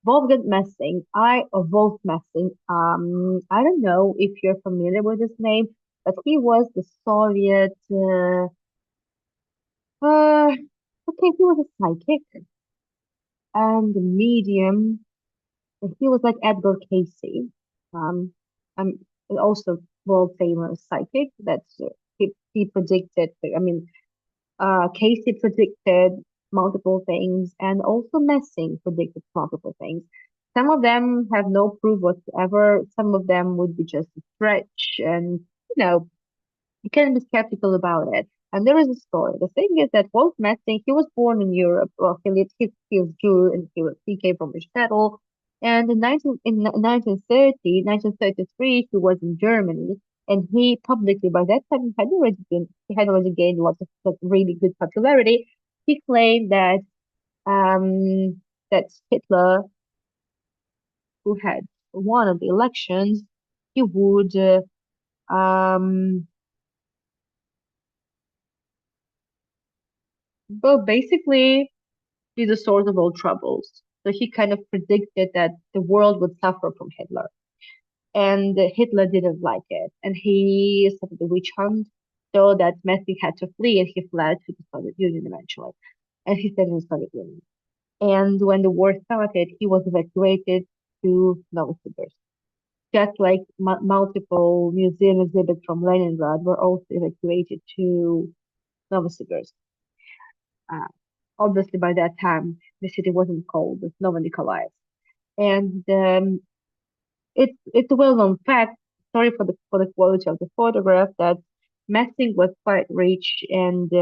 Wolf Messing, I don't know if you're familiar with his name, but he was the Soviet, uh, okay, he was a psychic and a medium. He was like Edgar Casey. Um, I'm also world famous psychic. He predicted. I mean, Casey predicted multiple things, and also Messing predicted multiple things. Some of them have no proof whatsoever. Some of them would be just a stretch, and you can be skeptical about it. And there is a story. The thing is that Wolf Messing, he was born in Europe. Well, he was Jew, and he came from a shtetl. And in 1933, he was in Germany, and he publicly, by that time, he had already gained lots of like, really good popularity. He claimed that Hitler, who had won of the elections, he would um, well, basically be the source of all troubles. So he kind of predicted that the world would suffer from Hitler. And Hitler didn't like it. And he started the witch hunt so that Messi had to flee and he fled to the Soviet Union eventually. And he stayed in the Soviet Union. And when the war started, he was evacuated to Novosibirsk. Just like multiple museum exhibits from Leningrad were also evacuated to Novosibirsk. Uh, Obviously, by that time, the city wasn't called Novonikolaevsk. And it's a well-known fact. Sorry for the quality of the photograph that Messing was quite rich and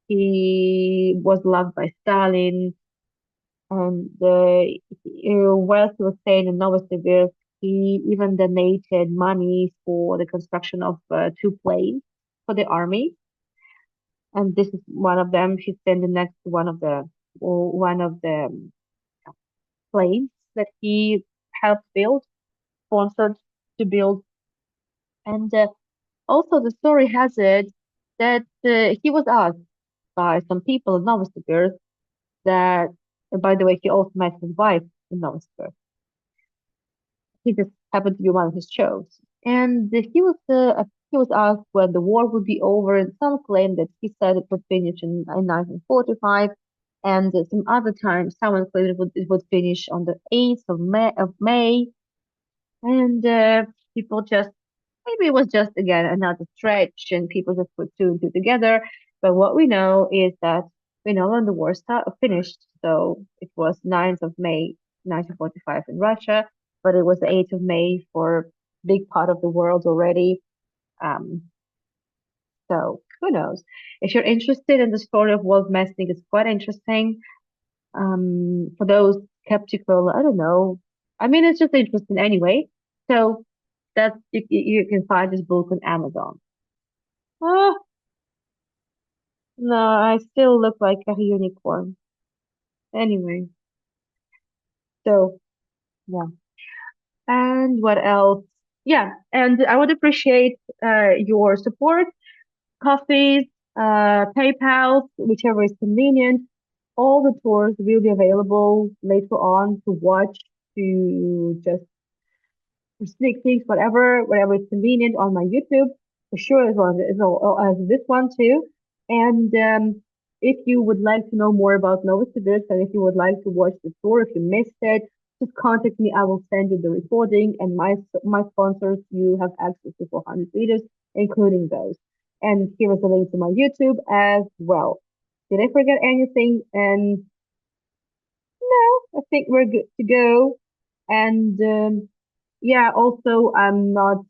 he was loved by Stalin. And while he was staying in Novosibirsk, he even donated money for the construction of two planes for the army. And this is one of them. He's standing next to one of the planes that he helped build, sponsored to build. And also, the story has it that he was asked by some people in Novosibirsk that, and by the way, he also met his wife in Novosibirsk. He just happened to be one of his shows, and he was asked when the war would be over, and some claim that he said it would finish in 1945, And some other times, someone claimed it would finish on the 8th of May, and people just maybe it was just again another stretch, and people just put two and two together. But what we know is that we know when the war finished. So it was 9th of May, 1945 in Russia, but it was the 8th of May for big part of the world already. Um, so who knows? If you're interested in the story of world messing, it's quite interesting. For those skeptical, I don't know. I mean, it's just interesting anyway. So that's you can find this book on Amazon. Oh, no, I still look like a unicorn. Anyway, so yeah. And what else? Yeah, and I would appreciate your support, coffees, PayPal, whichever is convenient. All the tours will be available later on to watch, to just for sneak peeks, whatever is convenient on my YouTube, for sure, as this one too. And if you would like to know more about Novosibirsk, and if you would like to watch the tour, if you missed it, just contact me. I will send you the recording and my sponsors. You have access to 400 videos, including those. And here is a link to my YouTube as well. Did I forget anything? And no, I think we're good to go. And yeah, also I'm not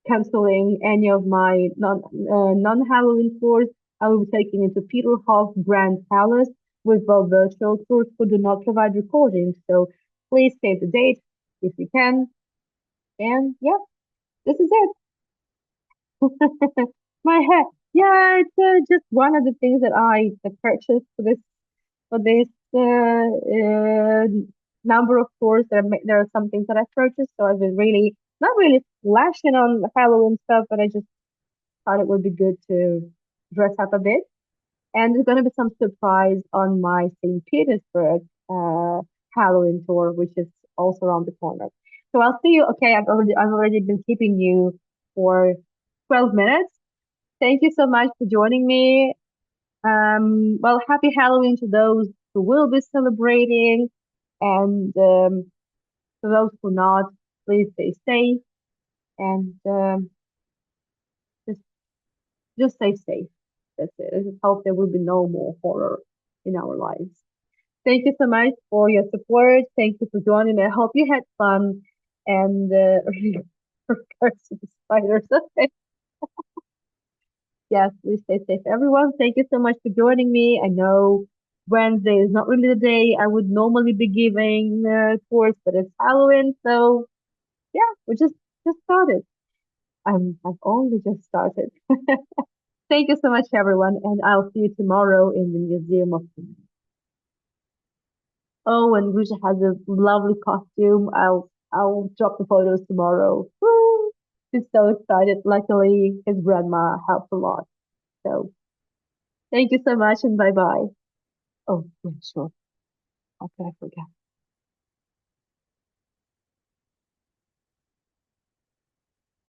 canceling any of my non-Halloween tours. I will be taking into Peterhof Grand Palace with both virtual tours who do not provide recordings. So please save the date if you can. And yeah, this is it. My hair. Yeah, it's just one of the things that I purchased for this number of tours. There are some things that I purchased, so I've been really not really splashing on Halloween stuff, but I just thought it would be good to dress up a bit. And there's going to be some surprise on my St. Petersburg Halloween tour, which is also around the corner. So I'll see you. Okay, I've already been keeping you for 12 minutes. Thank you so much for joining me. Well, happy Halloween to those who will be celebrating, and to those who not, please stay safe and just just stay safe. That's it. I just hope there will be no more horror in our lives. Thank you so much for your support. Thank you for joining me. I hope you had fun and regards to the spiders. Okay. Yes, please stay safe, everyone. Thank you so much for joining me. I know Wednesday is not really the day I would normally be giving tours, but it's Halloween, so yeah, we just started. I've only just started. Thank you so much, everyone, and I'll see you tomorrow in the Museum of. Oh, and Risha has a lovely costume. I'll drop the photos tomorrow. Woo! She's so excited. Luckily, his grandma helped a lot. So thank you so much, and bye bye. Oh, yeah, sure. How could I forget?